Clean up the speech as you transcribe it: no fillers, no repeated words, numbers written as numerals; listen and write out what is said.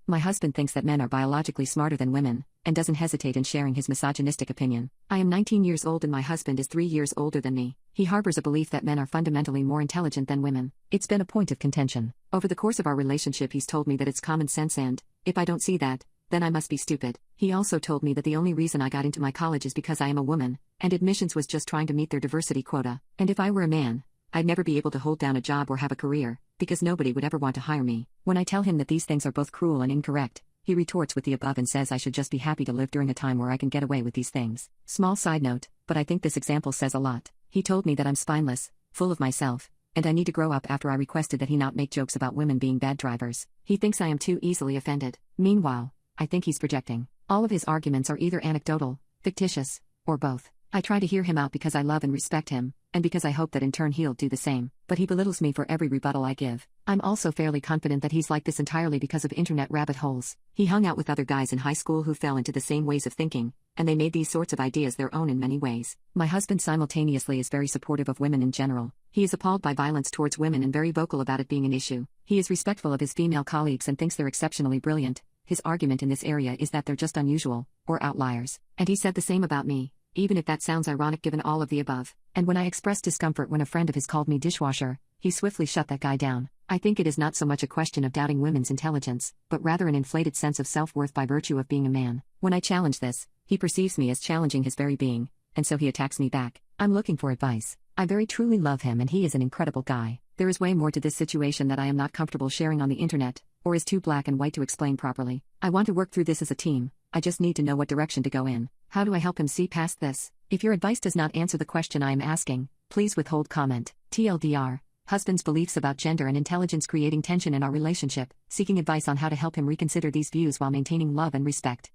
My husband thinks that men are biologically smarter than women, and doesn't hesitate in sharing his misogynistic opinion. I am 19 years old and my husband is 3 years older than me. He harbors a belief that men are fundamentally more intelligent than women. It's been a point of contention. Over the course of our relationship, he's told me that it's common sense and, if I don't see that, then I must be stupid. He also told me that the only reason I got into my college is because I am a woman, and admissions was just trying to meet their diversity quota. And if I were a man, I'd never be able to hold down a job or have a career, because nobody would ever want to hire me. When I tell him that these things are both cruel and incorrect, he retorts with the above and says I should just be happy to live during a time where I can get away with these things. Small side note, but I think this example says a lot. He told me that I'm spineless, full of myself, and I need to grow up after I requested that he not make jokes about women being bad drivers. He thinks I am too easily offended. Meanwhile, I think he's projecting. All of his arguments are either anecdotal, fictitious, or both. I try to hear him out because I love and respect him, and because I hope that in turn he'll do the same, but he belittles me for every rebuttal I give. I'm also fairly confident that he's like this entirely because of internet rabbit holes. He hung out with other guys in high school who fell into the same ways of thinking, and they made these sorts of ideas their own in many ways. My husband simultaneously is very supportive of women in general. He is appalled by violence towards women and very vocal about it being an issue. He is respectful of his female colleagues and thinks they're exceptionally brilliant. His argument in this area is that they're just unusual, or outliers. And he said the same about me, even if that sounds ironic given all of the above. And when I expressed discomfort when a friend of his called me dishwasher, he swiftly shut that guy down. I think it is not so much a question of doubting women's intelligence, but rather an inflated sense of self-worth by virtue of being a man. When I challenge this, he perceives me as challenging his very being, and so he attacks me back. I'm looking for advice. I very truly love him and he is an incredible guy. There is way more to this situation that I am not comfortable sharing on the internet, or is too black and white to explain properly. I want to work through this as a team. I just need to know what direction to go in. How do I help him see past this? If your advice does not answer the question I am asking, please withhold comment. TLDR, husband's beliefs about gender and intelligence creating tension in our relationship, seeking advice on how to help him reconsider these views while maintaining love and respect.